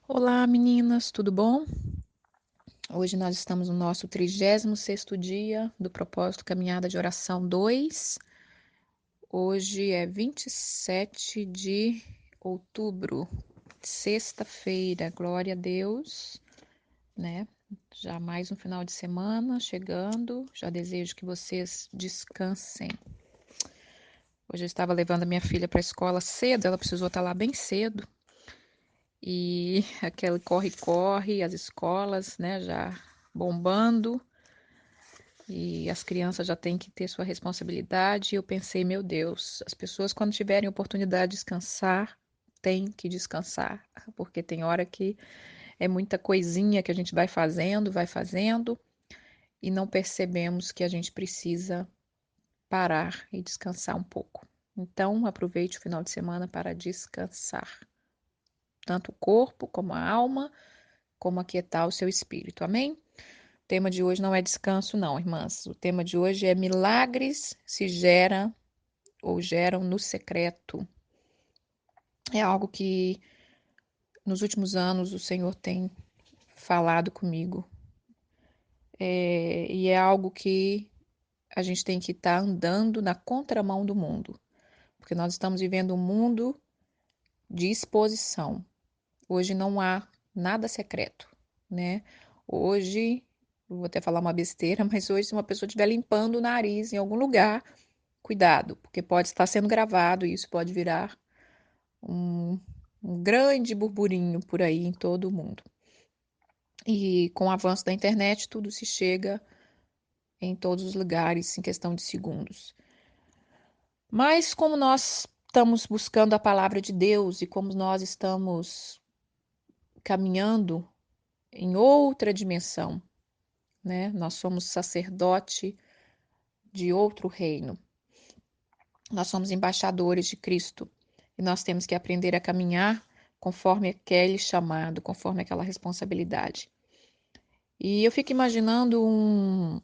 Olá, meninas, tudo bom? Hoje nós estamos no nosso 36º dia do propósito Caminhada de Oração 2. Hoje é 27 de outubro, sexta-feira. Glória a Deus, né? Já mais um final de semana chegando. Já desejo que vocês descansem. Hoje eu estava levando a minha filha para a escola cedo, ela precisou estar lá bem cedo. E aquele corre-corre, as escolas, né, já bombando, e as crianças já têm que ter sua responsabilidade. E eu pensei, meu Deus, as pessoas quando tiverem oportunidade de descansar, têm que descansar, porque tem hora que é muita coisinha que a gente vai fazendo, e não percebemos que a gente precisa parar e descansar um pouco. Então, aproveite o final de semana para descansar, tanto o corpo como a alma, como aquietar o seu espírito. Amém? O tema de hoje não é descanso, não, irmãs. O tema de hoje é milagres se geram ou geram no secreto. É algo que nos últimos anos o Senhor tem falado comigo. E é algo que a gente tem que estar andando na contramão do mundo. Porque nós estamos vivendo um mundo de exposição. Hoje não há nada secreto, né? Hoje, vou até falar uma besteira, mas hoje se uma pessoa estiver limpando o nariz em algum lugar, cuidado, porque pode estar sendo gravado e isso pode virar um, um grande burburinho por aí em todo o mundo. E com o avanço da internet, tudo se chega em todos os lugares em questão de segundos. Mas como nós estamos buscando a palavra de Deus e como nós estamos caminhando em outra dimensão, né? Nós somos sacerdote de outro reino. Nós somos embaixadores de Cristo e nós temos que aprender a caminhar conforme aquele chamado, conforme aquela responsabilidade. E eu fico imaginando um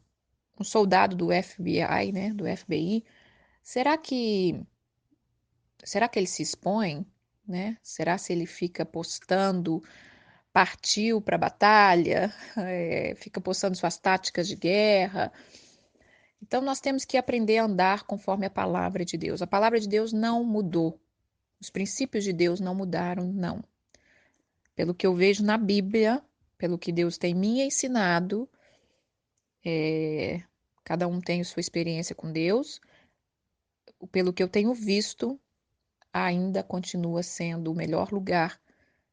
soldado do FBI, né, do FBI. Será que ele se expõe, né? Será se ele fica postando partiu para a batalha, fica postando suas táticas de guerra? Então, nós temos que aprender a andar conforme a palavra de Deus. A palavra de Deus não mudou. Os princípios de Deus não mudaram, não. Pelo que eu vejo na Bíblia, pelo que Deus tem me ensinado, cada um tem sua experiência com Deus. Pelo que eu tenho visto, ainda continua sendo o melhor lugar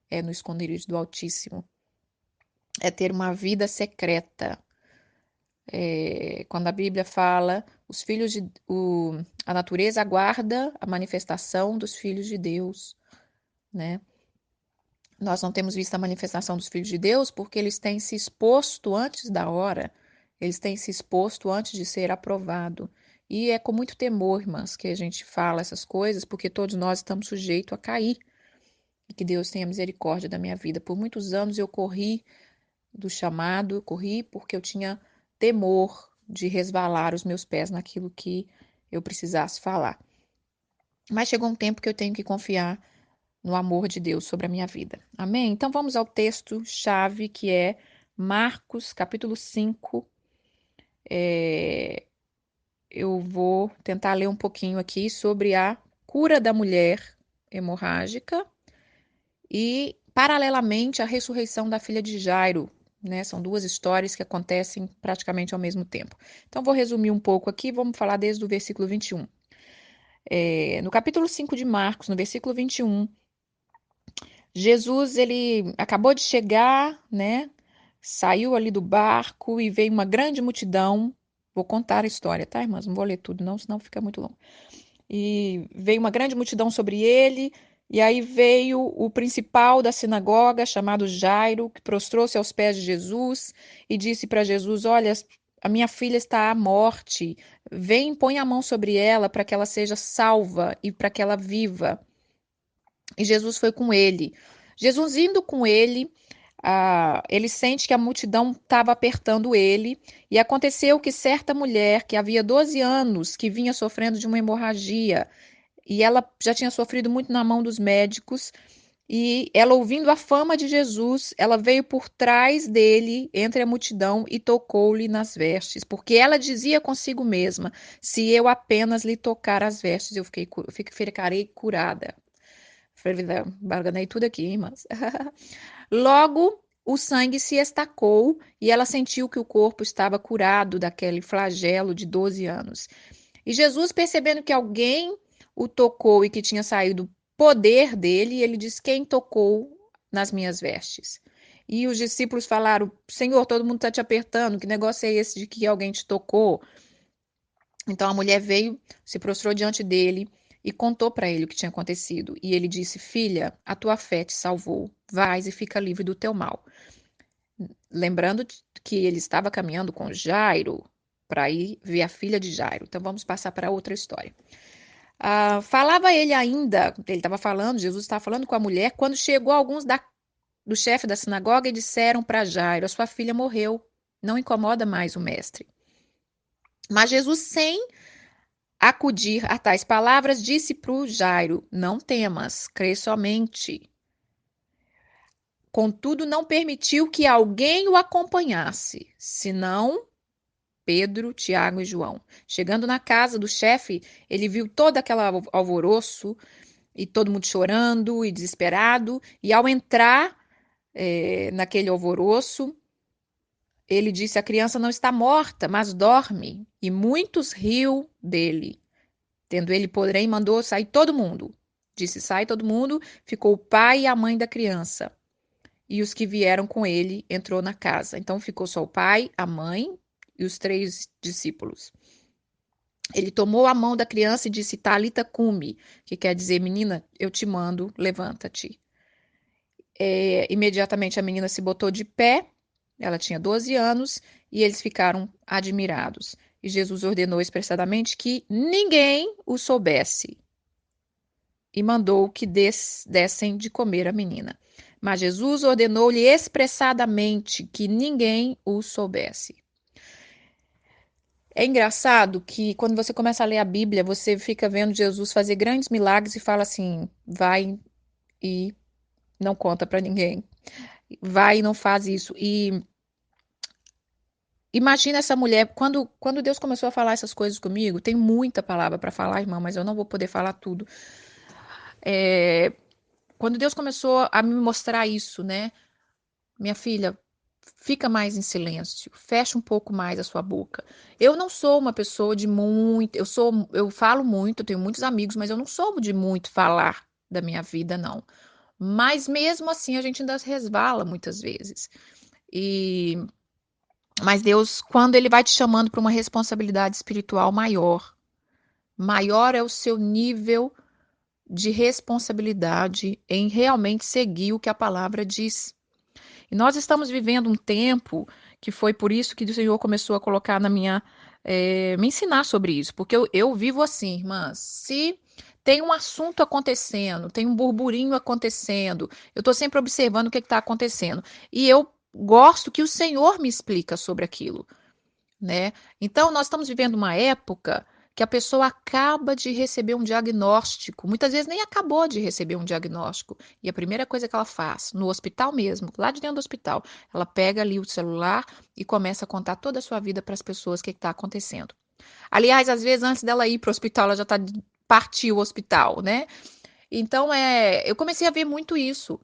é no esconderijo do Altíssimo. É ter uma vida secreta. Quando a Bíblia fala, a natureza aguarda a manifestação dos filhos de Deus, né? Nós não temos visto a manifestação dos filhos de Deus porque eles têm se exposto antes da hora, eles têm se exposto antes de ser aprovado. E é com muito temor, irmãs, que a gente fala essas coisas, porque todos nós estamos sujeitos a cair. E que Deus tenha misericórdia da minha vida. Por muitos anos eu corri do chamado, eu corri porque eu tinha temor de resvalar os meus pés naquilo que eu precisasse falar. Mas chegou um tempo que eu tenho que confiar no amor de Deus sobre a minha vida. Amém? Então vamos ao texto-chave que é Marcos, capítulo 5. Eu vou tentar ler um pouquinho aqui sobre a cura da mulher hemorrágica e, paralelamente, a ressurreição da filha de Jairo. Né? São duas histórias que acontecem praticamente ao mesmo tempo. Então, vou resumir um pouco aqui, vamos falar desde o versículo 21. No capítulo 5 de Marcos, no versículo 21, Jesus, ele acabou de chegar, né? Saiu ali do barco e veio uma grande multidão. Vou contar a história, tá, irmãs? Não vou ler tudo, não, senão fica muito longo. E veio uma grande multidão sobre ele, e aí veio o principal da sinagoga, chamado Jairo, que prostrou-se aos pés de Jesus e disse para Jesus: Olha, a minha filha está à morte, vem, põe a mão sobre ela para que ela seja salva e para que ela viva. E Jesus foi com ele. Jesus indo com ele, ele sente que a multidão estava apertando ele, e aconteceu que certa mulher, que havia 12 anos, que vinha sofrendo de uma hemorragia, e ela já tinha sofrido muito na mão dos médicos, E ela, ouvindo a fama de Jesus, ela veio por trás dele, entre a multidão, e tocou-lhe nas vestes, porque ela dizia consigo mesma: se eu apenas lhe tocar as vestes, ficarei curada. Falei, barganhei tudo aqui, irmãs. Logo, o sangue se estacou e ela sentiu que o corpo estava curado daquele flagelo de 12 anos. E Jesus, percebendo que alguém o tocou e que tinha saído poder dele, ele disse: quem tocou nas minhas vestes? E os discípulos falaram: Senhor, todo mundo está te apertando, que negócio é esse de que alguém te tocou? Então a mulher veio, se prostrou diante dele e contou para ele o que tinha acontecido. E ele disse: Filha, a tua fé te salvou. Vais e fica livre do teu mal. Lembrando que ele estava caminhando com Jairo para ir ver a filha de Jairo. Então vamos passar para outra história. Falava ele ainda, ele estava falando, Jesus estava falando com a mulher, quando chegou alguns do chefe da sinagoga e disseram para Jairo: a sua filha morreu, não incomoda mais o mestre. Mas Jesus, sem acudir a tais palavras, disse para o Jairo: não temas, crê somente. Contudo, não permitiu que alguém o acompanhasse, senão Pedro, Tiago e João. Chegando na casa do chefe, ele viu todo aquele alvoroço e todo mundo chorando e desesperado. E ao entrar naquele alvoroço, ele disse: a criança não está morta, mas dorme. E muitos riu dele. Tendo ele, porém, mandou sair todo mundo. Disse: sai todo mundo. Ficou o pai e a mãe da criança. E os que vieram com ele entrou na casa. Então ficou só o pai, a mãe e os 3 discípulos. Ele tomou a mão da criança e disse: Talita cumi, que quer dizer: menina, eu te mando, levanta-te. Imediatamente a menina se botou de pé, ela tinha 12 anos, e eles ficaram admirados. E Jesus ordenou expressadamente que ninguém o soubesse e mandou que dessem de comer a menina. Mas Jesus ordenou-lhe expressadamente que ninguém o soubesse. É engraçado que quando você começa a ler a Bíblia, você fica vendo Jesus fazer grandes milagres e fala assim: vai e não conta para ninguém, vai e não faz isso. E imagina essa mulher, quando Deus começou a falar essas coisas comigo, tem muita palavra para falar, irmã, mas eu não vou poder falar tudo. Quando Deus começou a me mostrar isso, né? Minha filha, fica mais em silêncio, fecha um pouco mais a sua boca. Eu não sou uma pessoa de muito, eu falo muito, eu tenho muitos amigos, mas eu não sou de muito falar da minha vida, não. Mas mesmo assim a gente ainda resvala muitas vezes. E mas Deus, quando ele vai te chamando para uma responsabilidade espiritual maior, maior é o seu nível de responsabilidade em realmente seguir o que a palavra diz. E nós estamos vivendo um tempo que foi por isso que o Senhor começou a colocar na minha. Me ensinar sobre isso, porque eu vivo assim, irmãs. Se tem um assunto acontecendo, tem um burburinho acontecendo, eu estou sempre observando o que está acontecendo. E eu gosto que o Senhor me explica sobre aquilo, né? Então, nós estamos vivendo uma época que a pessoa acaba de receber um diagnóstico, muitas vezes nem acabou de receber um diagnóstico, e a primeira coisa que ela faz, no hospital mesmo, lá de dentro do hospital, ela pega ali o celular e começa a contar toda a sua vida para as pessoas o que está acontecendo. Aliás, às vezes, antes dela ir para o hospital, ela já está partiu o hospital, né? Então, eu comecei a ver muito isso.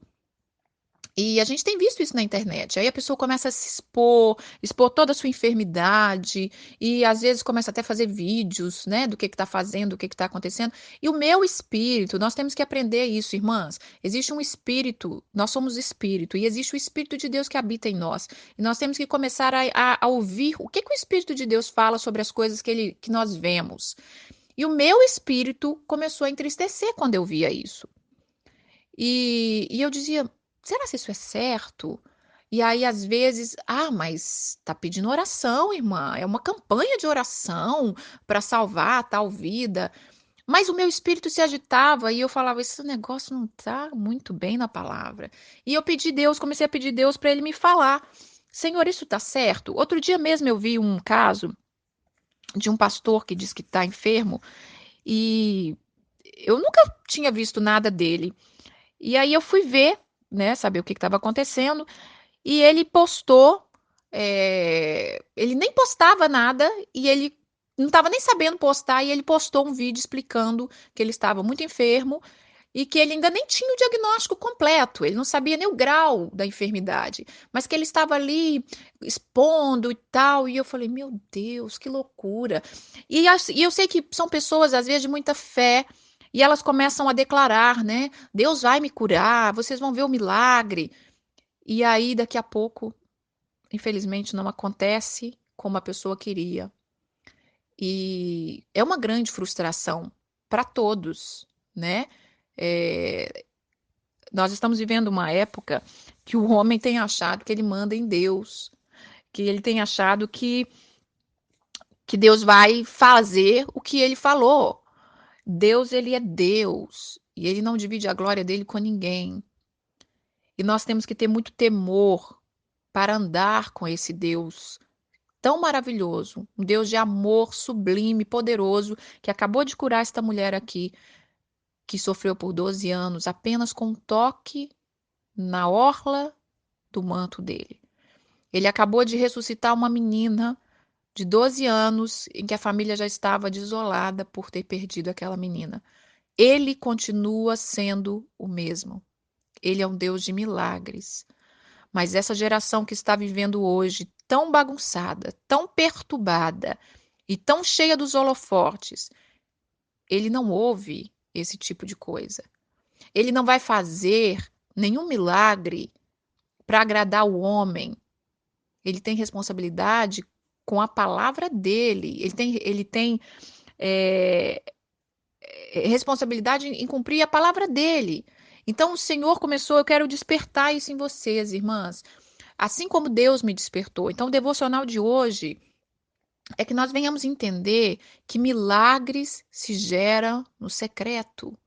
E a gente tem visto isso na internet. Aí a pessoa começa a se expor toda a sua enfermidade, e às vezes começa até a fazer vídeos, né, do que está fazendo, do que está acontecendo. E o meu espírito, nós temos que aprender isso, irmãs. Existe um espírito, nós somos espírito, e existe o Espírito de Deus que habita em nós. E nós temos que começar a ouvir o que o Espírito de Deus fala sobre as coisas que nós vemos. E o meu espírito começou a entristecer quando eu via isso. E eu dizia, será que isso é certo? E aí, às vezes, mas tá pedindo oração, irmã. É uma campanha de oração para salvar tal vida. Mas o meu espírito se agitava e eu falava, esse negócio não tá muito bem na palavra. E eu pedi Deus, comecei a pedir Deus para ele me falar. Senhor, isso tá certo? Outro dia mesmo eu vi um caso de um pastor que diz que está enfermo e eu nunca tinha visto nada dele. E aí eu fui ver, né, saber o que estava acontecendo, e ele postou, ele nem postava nada, e ele não estava nem sabendo postar, e ele postou um vídeo explicando que ele estava muito enfermo e que ele ainda nem tinha o diagnóstico completo, ele não sabia nem o grau da enfermidade, mas que ele estava ali expondo e tal. E eu falei, meu Deus, que loucura. E eu sei que são pessoas, às vezes, de muita fé, e elas começam a declarar, né? Deus vai me curar, vocês vão ver o milagre. E aí, daqui a pouco, infelizmente, não acontece como a pessoa queria. E é uma grande frustração para todos, né? É, nós estamos vivendo uma época que o homem tem achado que ele manda em Deus, que ele tem achado que Deus vai fazer o que ele falou. Deus, ele é Deus e ele não divide a glória dele com ninguém. E nós temos que ter muito temor para andar com esse Deus tão maravilhoso, um Deus de amor sublime, poderoso, que acabou de curar esta mulher aqui, que sofreu por 12 anos apenas com um toque na orla do manto dele. Ele acabou de ressuscitar uma menina de 12 anos em que a família já estava desolada por ter perdido aquela menina. Ele continua sendo o mesmo. Ele é um Deus de milagres. Mas essa geração que está vivendo hoje, tão bagunçada, tão perturbada e tão cheia dos holofotes, ele não ouve esse tipo de coisa. Ele não vai fazer nenhum milagre para agradar o homem. Ele tem responsabilidade com a palavra dele. Ele tem é, responsabilidade em cumprir a palavra dele. Então o Senhor começou, eu quero despertar isso em vocês, irmãs. Assim como Deus me despertou. Então o devocional de hoje é que nós venhamos entender que milagres se geram no secreto.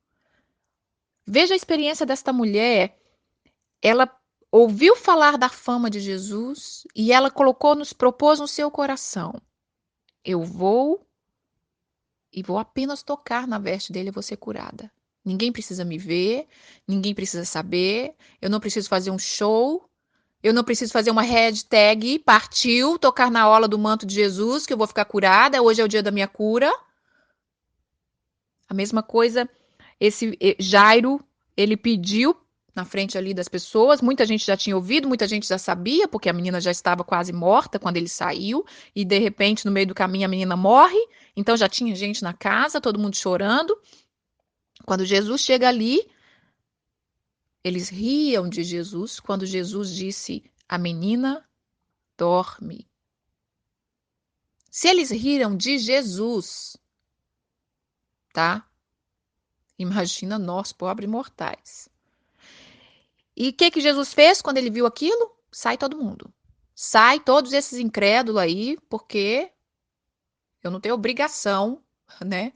Veja a experiência desta mulher. Ela ouviu falar da fama de Jesus e ela propôs no seu coração: eu vou apenas tocar na veste dele e vou ser curada. Ninguém precisa me ver, ninguém precisa saber, eu não preciso fazer um show, eu não preciso fazer uma hashtag, partiu, tocar na orla do manto de Jesus, que eu vou ficar curada, hoje é o dia da minha cura. A mesma coisa, esse Jairo, ele pediu na frente ali das pessoas, muita gente já tinha ouvido, muita gente já sabia, porque a menina já estava quase morta quando ele saiu, e de repente, no meio do caminho, a menina morre, então já tinha gente na casa, todo mundo chorando. Quando Jesus chega ali, eles riam de Jesus quando Jesus disse: a menina dorme. Se eles riram de Jesus, tá? Imagina nós, pobres mortais. E o que Jesus fez quando ele viu aquilo? Sai todo mundo. Sai todos esses incrédulos aí, porque eu não tenho obrigação, né,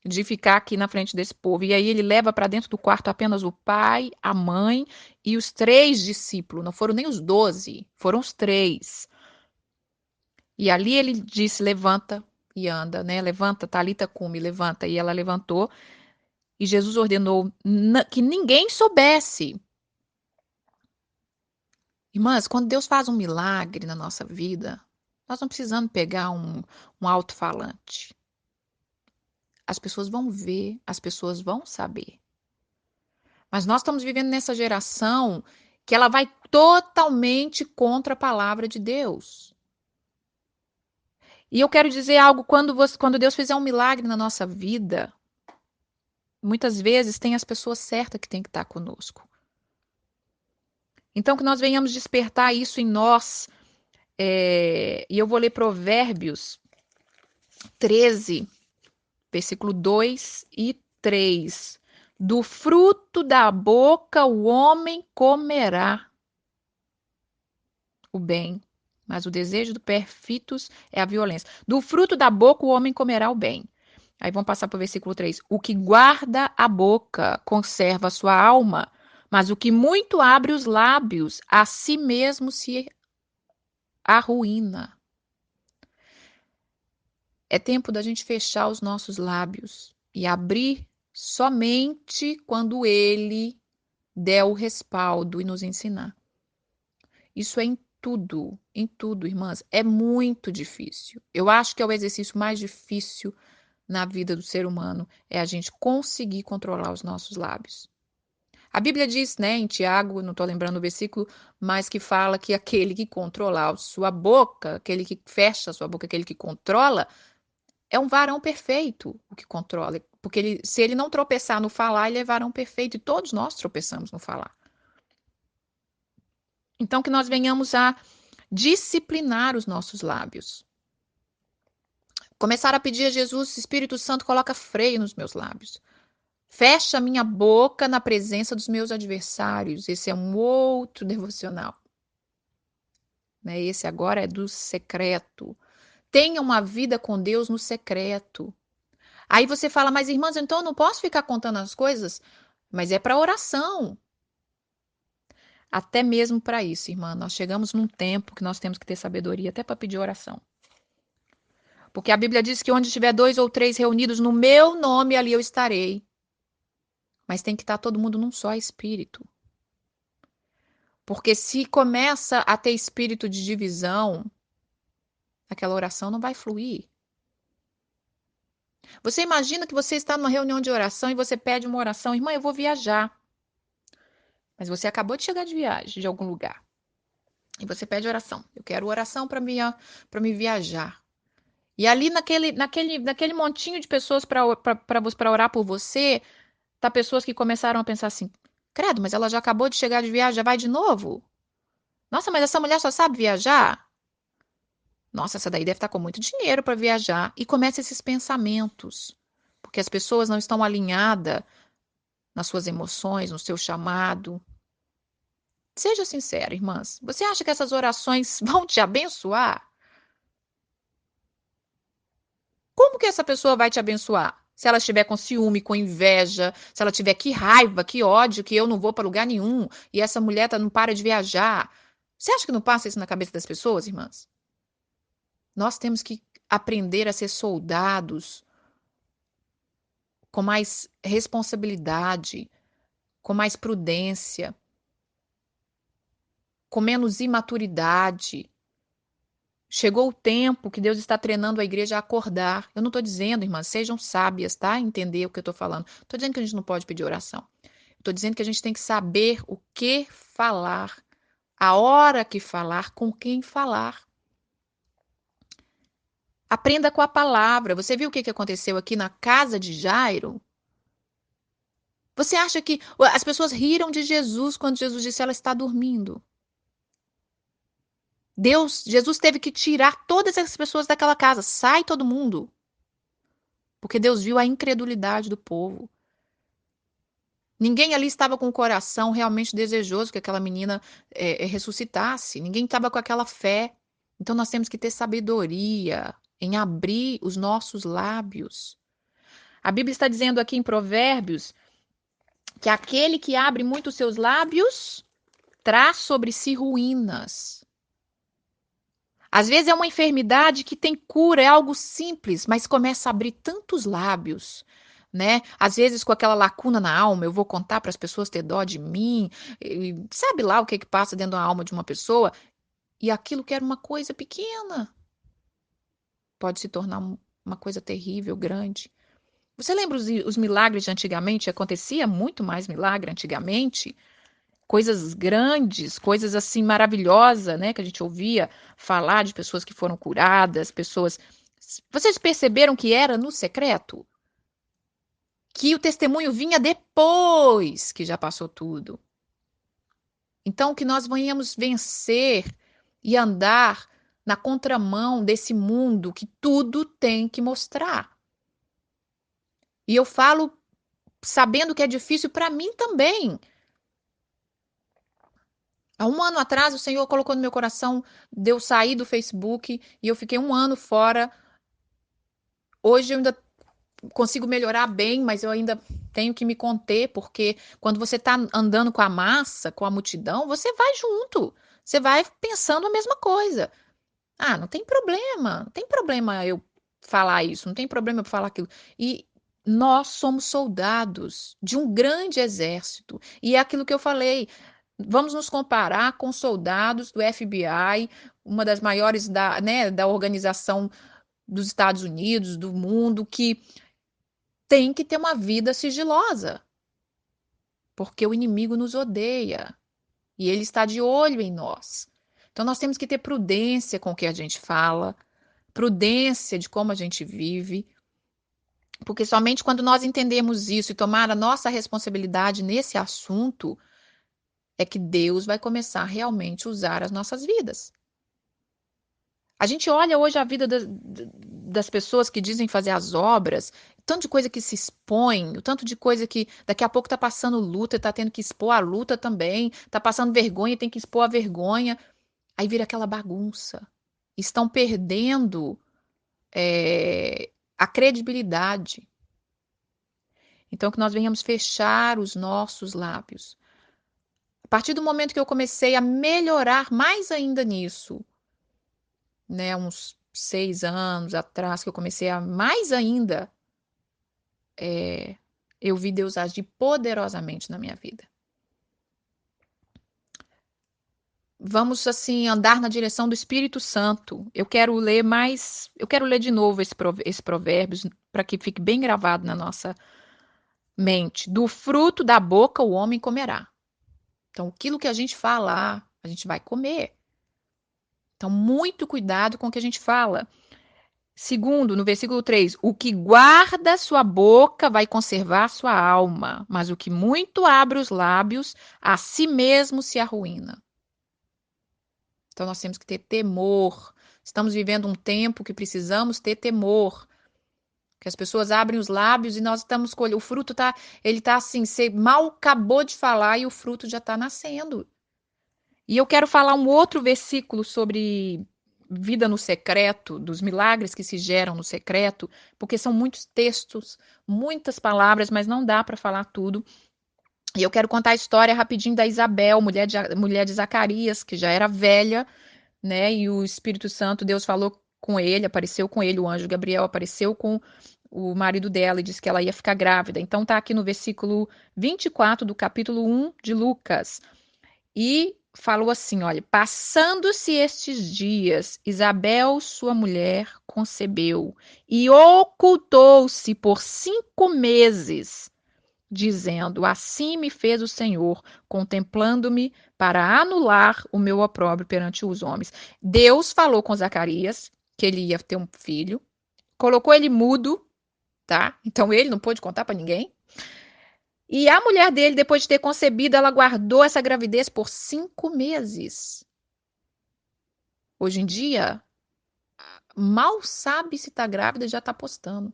de ficar aqui na frente desse povo. E aí ele leva para dentro do quarto apenas o pai, a mãe e os 3 discípulos. Não foram nem os 12, foram os 3. E ali ele disse: levanta e anda, né? Levanta, Talita cumi, levanta. E ela levantou. E Jesus ordenou que ninguém soubesse. Irmãs, quando Deus faz um milagre na nossa vida, nós não precisamos pegar um alto-falante. As pessoas vão ver, as pessoas vão saber. Mas nós estamos vivendo nessa geração que ela vai totalmente contra a palavra de Deus. E eu quero dizer algo, quando Deus fizer um milagre na nossa vida, muitas vezes tem as pessoas certas que têm que estar conosco. Então, que nós venhamos despertar isso em nós. E eu vou ler Provérbios 13, versículo 2 e 3. Do fruto da boca o homem comerá o bem, mas o desejo do perfitos é a violência. Do fruto da boca o homem comerá o bem. Aí vamos passar para o versículo 3. O que guarda a boca conserva a sua alma, mas o que muito abre os lábios, a si mesmo se arruína. É tempo da gente fechar os nossos lábios e abrir somente quando ele der o respaldo e nos ensinar. Isso é em tudo, irmãs. É muito difícil. Eu acho que é o exercício mais difícil na vida do ser humano, é a gente conseguir controlar os nossos lábios. A Bíblia diz, né, em Tiago, não estou lembrando o versículo, mas que fala que aquele que controla a sua boca, aquele que fecha a sua boca, aquele que controla, é um varão perfeito, o que controla. Porque se ele não tropeçar no falar, ele é varão perfeito. E todos nós tropeçamos no falar. Então, que nós venhamos a disciplinar os nossos lábios. Começar a pedir a Jesus, Espírito Santo, coloca freio nos meus lábios. Fecha a minha boca na presença dos meus adversários. Esse é um outro devocional. Né? Esse agora é do secreto. Tenha uma vida com Deus no secreto. Aí você fala, mas irmãs, então eu não posso ficar contando as coisas? Mas é para oração. Até mesmo para isso, irmã. Nós chegamos num tempo que nós temos que ter sabedoria até para pedir oração. Porque a Bíblia diz que onde estiver 2 ou 3 reunidos no meu nome, ali eu estarei. Mas tem que estar todo mundo num só espírito. Porque se começa a ter espírito de divisão, aquela oração não vai fluir. Você imagina que você está numa reunião de oração e você pede uma oração, irmã, eu vou viajar. Mas você acabou de chegar de viagem de algum lugar. E você pede oração. Eu quero oração para me viajar. E ali naquele montinho de pessoas para orar por você, tá pessoas que começaram a pensar assim: credo, mas ela já acabou de chegar de viagem, já vai de novo? Nossa, mas essa mulher só sabe viajar? Nossa, essa daí deve estar com muito dinheiro para viajar. E começa esses pensamentos. Porque as pessoas não estão alinhadas nas suas emoções, no seu chamado. Seja sincera, irmãs. Você acha que essas orações vão te abençoar? Como que essa pessoa vai te abençoar? Se ela estiver com ciúme, com inveja, se ela tiver que raiva, que ódio, que eu não vou para lugar nenhum e essa mulher não para de viajar. Você acha que não passa isso na cabeça das pessoas, irmãs? Nós temos que aprender a ser soldados com mais responsabilidade, com mais prudência, com menos imaturidade. Chegou o tempo que Deus está treinando a igreja a acordar. Eu não estou dizendo, irmãs, sejam sábias, tá? Entender o que eu estou falando. Estou dizendo que a gente não pode pedir oração. Estou dizendo que a gente tem que saber o que falar, a hora que falar, com quem falar. Aprenda com a palavra. Você viu o que aconteceu aqui na casa de Jairo? Você acha que as pessoas riram de Jesus quando Jesus disse ela está dormindo? Jesus teve que tirar todas essas pessoas daquela casa. Sai todo mundo. Porque Deus viu a incredulidade do povo. Ninguém ali estava com o coração realmente desejoso que aquela menina ressuscitasse. Ninguém estava com aquela fé. Então nós temos que ter sabedoria em abrir os nossos lábios. A Bíblia está dizendo aqui em Provérbios que aquele que abre muito os seus lábios traz sobre si ruínas. Às vezes é uma enfermidade que tem cura, é algo simples, mas começa a abrir tantos lábios, né? Às vezes com aquela lacuna na alma, eu vou contar para as pessoas ter dó de mim, e sabe lá o que passa dentro da alma de uma pessoa, e aquilo que era uma coisa pequena pode se tornar uma coisa terrível, grande. Você lembra os milagres de antigamente? Acontecia muito mais milagre antigamente. Coisas grandes, coisas assim maravilhosas, né, que a gente ouvia falar de pessoas que foram curadas, pessoas. Vocês perceberam que era no secreto? Que o testemunho vinha depois que já passou tudo. Então, que nós venhamos vencer e andar na contramão desse mundo que tudo tem que mostrar. E eu falo sabendo que é difícil para mim também. Há um ano atrás, o Senhor colocou no meu coração de eu sair do Facebook e eu fiquei um ano fora. Hoje eu ainda consigo melhorar bem, mas eu ainda tenho que me conter, porque quando você está andando com a massa, com a multidão, você vai junto. Você vai pensando a mesma coisa. Ah, não tem problema. Não tem problema eu falar isso, não tem problema eu falar aquilo. E Nós somos soldados de um grande exército. E é aquilo que eu falei. Vamos nos comparar com soldados do FBI, uma das maiores da organização dos Estados Unidos, do mundo, que tem que ter uma vida sigilosa, porque o inimigo nos odeia e ele está de olho em nós. Então nós temos que ter prudência com o que a gente fala, prudência de como a gente vive, porque somente quando nós entendemos isso e tomar a nossa responsabilidade nesse assunto é que Deus vai começar realmente a usar as nossas vidas. A gente olha hoje a vida das pessoas que dizem fazer as obras, o tanto de coisa que se expõe, o tanto de coisa que daqui a pouco está passando luta, está tendo que expor a luta também, está passando vergonha, tem que expor a vergonha. Aí vira aquela bagunça. Estão perdendo a credibilidade. Então, que nós venhamos fechar os nossos lábios. A partir do momento que eu comecei a melhorar mais ainda nisso, né, uns 6 anos atrás, que eu comecei a mais ainda, eu vi Deus agir poderosamente na minha vida. Vamos, assim, andar na direção do Espírito Santo. Eu quero ler de novo esse provérbios, para que fique bem gravado na nossa mente. Do fruto da boca o homem comerá. Então, aquilo que a gente falar, a gente vai comer. Então, muito cuidado com o que a gente fala. Segundo, no versículo 3, o que guarda sua boca vai conservar sua alma, mas o que muito abre os lábios, a si mesmo se arruína. Então nós temos que ter temor. Estamos vivendo um tempo que precisamos ter temor. Que as pessoas abrem os lábios e nós estamos colhendo. O fruto tá, ele tá assim, você mal acabou de falar e o fruto já está nascendo. E eu quero falar um outro versículo sobre vida no secreto, dos milagres que se geram no secreto, porque são muitos textos, muitas palavras, mas não dá para falar tudo. E eu quero contar a história rapidinho da Isabel, mulher de Zacarias, que já era velha, né? E o Espírito Santo, Deus falou com ele, apareceu com ele, o anjo Gabriel apareceu com o marido dela e disse que ela ia ficar grávida. Então tá aqui no versículo 24 do capítulo 1 de Lucas. E falou assim, olha, passando-se estes dias, Isabel, sua mulher, concebeu e ocultou-se por 5 meses, dizendo: Assim me fez o Senhor, contemplando-me para anular o meu opróbrio perante os homens. Deus falou com Zacarias que ele ia ter um filho, colocou ele mudo, tá? Então ele não pôde contar para ninguém. E a mulher dele, depois de ter concebido, ela guardou essa gravidez por 5 meses. Hoje em dia, mal sabe se está grávida e já está postando.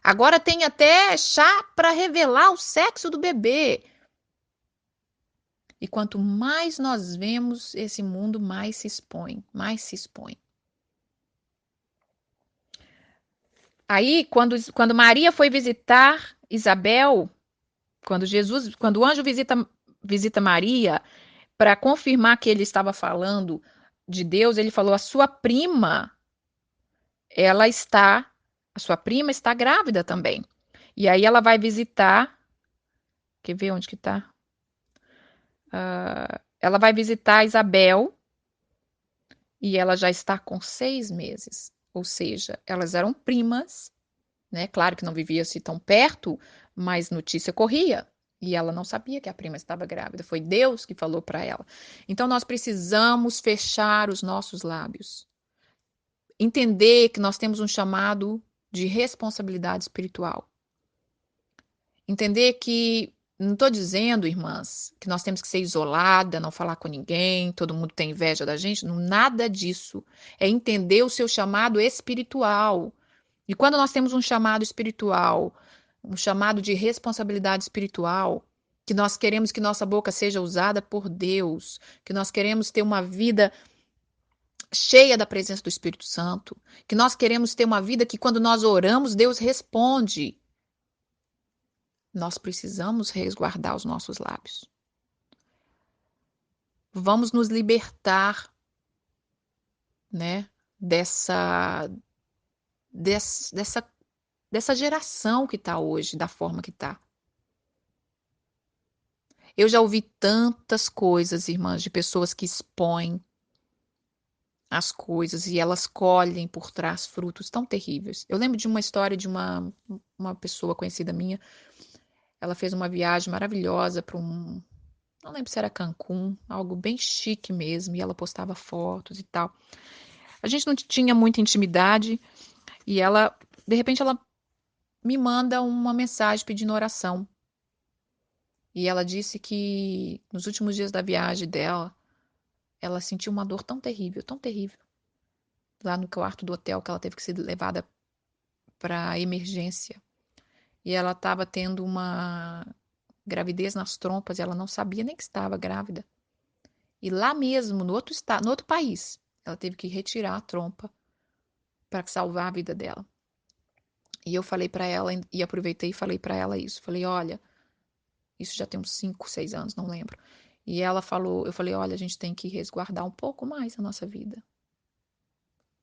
Agora tem até chá para revelar o sexo do bebê. E quanto mais nós vemos esse mundo, mais se expõe, mais se expõe. Aí, quando Maria foi visitar Isabel, quando o anjo visita Maria, para confirmar que ele estava falando de Deus, ele falou: a sua prima está grávida também. E aí ela vai visitar, quer ver onde que tá? Ela vai visitar Isabel e ela já está com 6 meses. Ou seja, elas eram primas, né? Claro que não vivia-se tão perto, mas notícia corria. E ela não sabia que a prima estava grávida. Foi Deus que falou para ela. Então nós precisamos fechar os nossos lábios. Entender que nós temos um chamado de responsabilidade espiritual. Entender que, não estou dizendo, irmãs, que nós temos que ser isolada, não falar com ninguém, todo mundo tem inveja da gente, não, nada disso. É entender o seu chamado espiritual. E quando nós temos um chamado espiritual, um chamado de responsabilidade espiritual, que nós queremos que nossa boca seja usada por Deus, que nós queremos ter uma vida cheia da presença do Espírito Santo, que nós queremos ter uma vida que quando nós oramos, Deus responde. Nós precisamos resguardar os nossos lábios. Vamos nos libertar, né, dessa dessa geração que está hoje, da forma que está. Eu já ouvi tantas coisas, irmãs, de pessoas que expõem as coisas e elas colhem por trás frutos tão terríveis. Eu lembro de uma história de uma pessoa conhecida minha. Ela fez uma viagem maravilhosa para não lembro se era Cancún, algo bem chique mesmo, e ela postava fotos e tal. A gente não tinha muita intimidade e de repente, ela me manda uma mensagem pedindo oração. E ela disse que nos últimos dias da viagem dela, ela sentiu uma dor tão terrível, lá no quarto do hotel, que ela teve que ser levada para emergência. E ela estava tendo uma gravidez nas trompas e ela não sabia nem que estava grávida. E lá mesmo, no outro estado, no outro país, ela teve que retirar a trompa para salvar a vida dela. E eu falei para ela, e aproveitei e falei para ela isso. Falei, olha, isso já tem uns 5, 6 anos, não lembro. E ela falou, eu falei, olha, a gente tem que resguardar um pouco mais a nossa vida.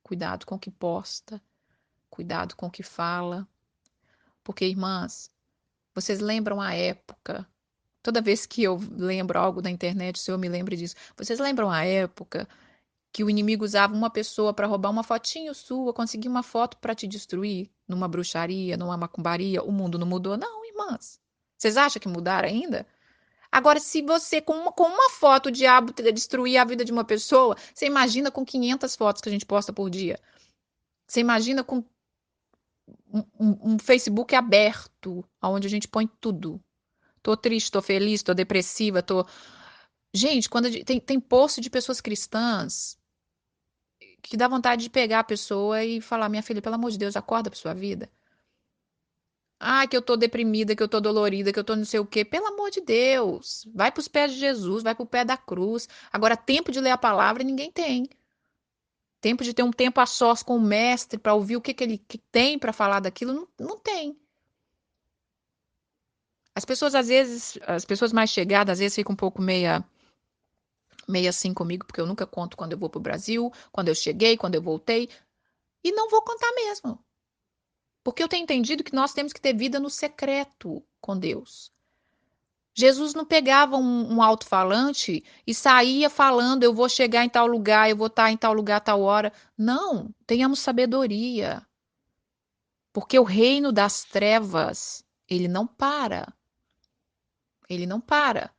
Cuidado com o que posta, cuidado com o que fala. Porque, irmãs, vocês lembram a época? Toda vez que eu lembro algo da internet, o Senhor me lembra disso. Vocês lembram a época que o inimigo usava uma pessoa para roubar uma fotinho sua, conseguir uma foto para te destruir? Numa bruxaria, numa macumbaria? O mundo não mudou, não, irmãs. Vocês acham que mudaram ainda? Agora, se você, com uma foto, o diabo destruir a vida de uma pessoa, você imagina com 500 fotos que a gente posta por dia. Você imagina com um Facebook aberto, onde a gente põe tudo. Tô triste, tô feliz, tô depressiva, tô. Gente, tem post de pessoas cristãs que dá vontade de pegar a pessoa e falar: minha filha, pelo amor de Deus, acorda pra sua vida. Ah, que eu tô deprimida, que eu tô dolorida, que eu tô não sei o quê. Pelo amor de Deus, vai pros pés de Jesus, vai pro pé da cruz. Agora, tempo de ler a palavra ninguém tem. Tempo de ter um tempo a sós com o mestre para ouvir o que ele que tem para falar daquilo, não tem. As pessoas, às vezes, as pessoas mais chegadas, às vezes ficam um pouco meia assim comigo, porque eu nunca conto quando eu vou pro Brasil, quando eu cheguei, quando eu voltei. E não vou contar mesmo. Porque eu tenho entendido que nós temos que ter vida no secreto com Deus. Jesus não pegava um alto-falante e saía falando: eu vou chegar em tal lugar, eu vou estar em tal lugar, tal hora. Não, tenhamos sabedoria. Porque o reino das trevas, ele não para. Ele não para.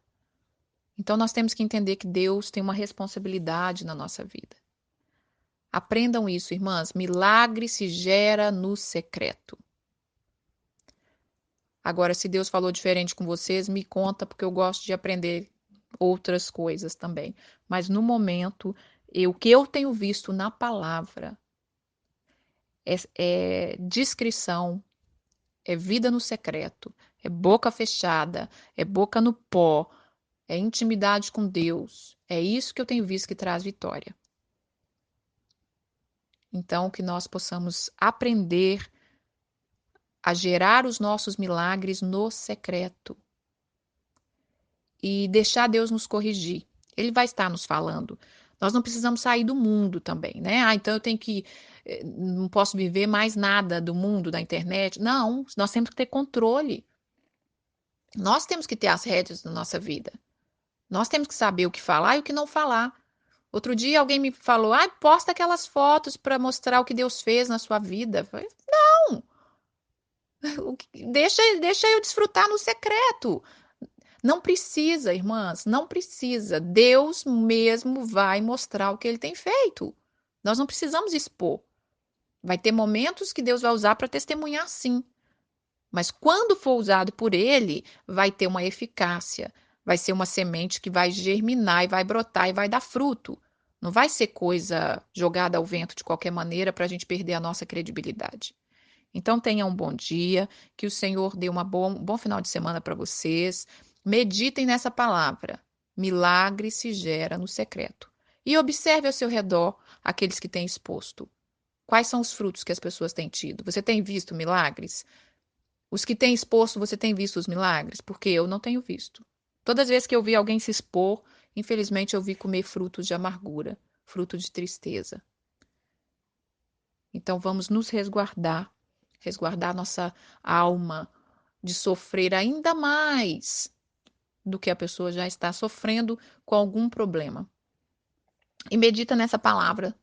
Então nós temos que entender que Deus tem uma responsabilidade na nossa vida. Aprendam isso, irmãs. Milagre se gera no secreto. Agora, se Deus falou diferente com vocês, me conta, porque eu gosto de aprender outras coisas também. Mas no momento, o que eu tenho visto na palavra é discrição, é vida no secreto, é boca fechada, é boca no pó, é intimidade com Deus. É isso que eu tenho visto que traz vitória. Então, que nós possamos aprender a gerar os nossos milagres no secreto e deixar Deus nos corrigir. Ele vai estar nos falando. Nós não precisamos sair do mundo também, né? Ah, então eu tenho que. Não posso viver mais nada do mundo, da internet. Não, nós temos que ter controle. Nós temos que ter as rédeas da nossa vida. Nós temos que saber o que falar e o que não falar. Outro dia alguém me falou: ah, posta aquelas fotos para mostrar o que Deus fez na sua vida. Eu falei, não! Deixa eu desfrutar no secreto. Não precisa, irmãs, não precisa. Deus mesmo vai mostrar o que ele tem feito. Nós não precisamos expor. Vai ter momentos que Deus vai usar para testemunhar, sim. Mas quando for usado por ele, vai ter uma eficácia. Vai ser uma semente que vai germinar e vai brotar e vai dar fruto. Não vai ser coisa jogada ao vento de qualquer maneira para a gente perder a nossa credibilidade. Então tenha um bom dia, que o Senhor dê um bom final de semana para vocês. Meditem nessa palavra. Milagre se gera no secreto. E observe ao seu redor aqueles que têm exposto. Quais são os frutos que as pessoas têm tido? Você tem visto milagres? Os que têm exposto, você tem visto os milagres? Porque eu não tenho visto. Todas as vezes que eu vi alguém se expor, infelizmente eu vi comer frutos de amargura, fruto de tristeza. Então vamos nos resguardar resguardar nossa alma de sofrer ainda mais do que a pessoa já está sofrendo com algum problema. E medita nessa palavra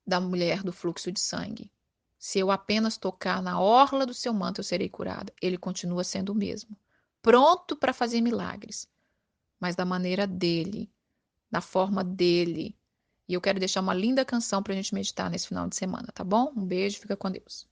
da mulher do fluxo de sangue. Se eu apenas tocar na orla do seu manto, eu serei curada. Ele continua sendo o mesmo, pronto para fazer milagres, mas da maneira dele, da forma dele. E eu quero deixar uma linda canção para a gente meditar nesse final de semana, tá bom? Um beijo, fica com Deus.